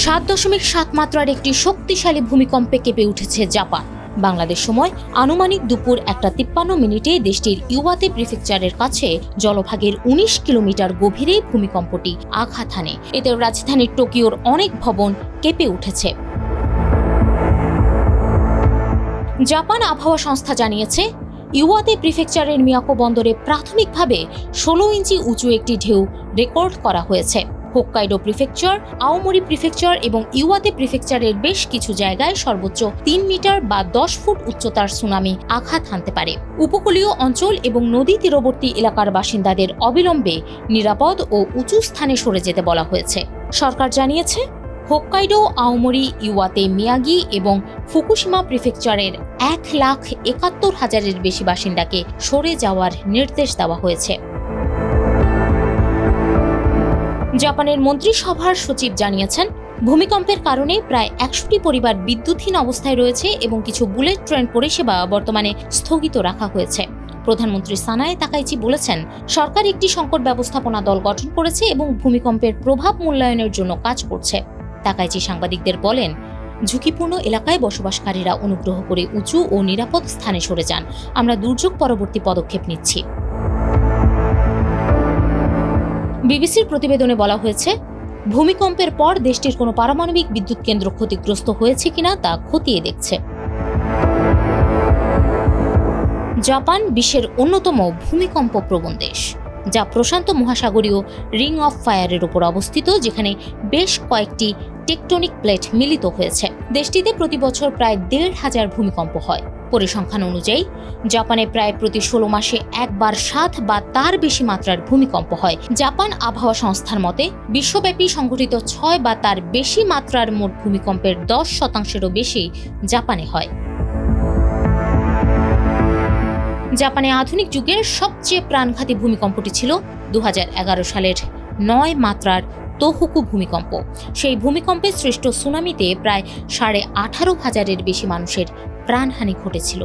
7.7 মাত্রার একটি শক্তিশালী ভূমিকম্পে কেঁপে উঠেছে জাপান। বাংলাদেশ সময় আনুমানিক দুপুর 1:53 দেশটির ইওয়াতে প্রিফেকচারের কাছে জলভাগের 19 কিলোমিটার গভীরে ভূমিকম্পটি আঘাত হানে। এতে রাজধানী টোকিওর অনেক ভবন কেঁপে উঠেছে। জাপান আবহাওয়া সংস্থা জানিয়েছে, ইওয়াতে প্রিফেকচারের মিয়াকো বন্দরে প্রাথমিকভাবে 16 ইঞ্চি উঁচু একটি ঢেউ রেকর্ড করা হয়েছে। হোক্কাইডো প্রিফেকচার, আওমোরি প্রিফেকচার এবং ইওয়াতে প্রিফেকচারের বেশ কিছু জায়গায় সর্বোচ্চ 3 মিটার বা 10 ফুট উচ্চতার সুনামি আঘাত হানতে পারে। উপকূলীয় অঞ্চল এবং নদী তীরবর্তী এলাকার বাসিন্দাদের অবিলম্বে নিরাপদ ও উঁচু স্থানে সরে যেতে বলা হয়েছে। সরকার জানিয়েছে, হোক্কাইডো, আওমোরি, ইওয়াতে, মিয়াগি এবং ফুকুশিমা প্রিফেকচারের 1,71,000-এর বেশি বাসিন্দাকে সরে যাওয়ার নির্দেশ দেওয়া হয়েছে। জাপানের মন্ত্রিসভার সচিব জানিয়েছেন, ভূমিকম্পের কারণে প্রায় 100টি পরিবার বিদ্যুৎহীন অবস্থায় রয়েছে এবং কিছু বুলেট ট্রেন পরিষেবা বর্তমানে স্থগিত রাখা হয়েছে। প্রধানমন্ত্রী সানায়ে তাকাইচি বলেছেন, সরকার একটি সংকট ব্যবস্থাপনা দল গঠন করেছে এবং ভূমিকম্পের প্রভাব মূল্যায়নের জন্য কাজ করছে। তাকাইচি সাংবাদিকদের বলেন, ঝুঁকিপূর্ণ এলাকায় বসবাসকারীরা অনুগ্রহ করে উঁচু ও নিরাপদ স্থানে সরে যান। আমরা দুর্যোগ পরবর্তী পদক্ষেপ নিচ্ছি। বিবিসির প্রতিবেদনে বলা হয়েছে, ভূমিকম্পের পর দেশটির কোনো পারমাণবিক বিদ্যুৎ কেন্দ্র ক্ষতিগ্রস্ত হয়েছে কিনা তা খতিয়ে দেখছে। জাপান বিশ্বের অন্যতম ভূমিকম্প প্রবণ দেশ, যা প্রশান্ত মহাসাগরীয় রিং অফ ফায়ারের উপর অবস্থিত, যেখানে বেশ কয়েকটি টেকটনিক প্লেট মিলিত হয়েছে। দেশটিতে প্রতি বছর প্রায় 1,500 ভূমিকম্প হয়। পরিসংখ্যান অনুযায়ী জাপানে প্রায় প্রতি 16 মাসে একবার 7 বা তার বেশি মাত্রার ভূমিকম্প হয়। জাপান আবহাওয়া সংস্থার মতে, বিশ্বব্যাপী সংঘটিত 6 বা তার বেশি মাত্রার মোট ভূমিকম্পের 10%-এরও বেশি জাপানে হয়। জাপানে আধুনিক যুগের সবচেয়ে প্রাণঘাতী ভূমিকম্পটি ছিল 2011 সালের 9 মাত্রার তোহোকু ভূমিকম্প। সেই ভূমিকম্পে সৃষ্ট সুনামিতে প্রায় 18,500-এর বেশি মানুষের প্রাণহানি ঘটেছিল।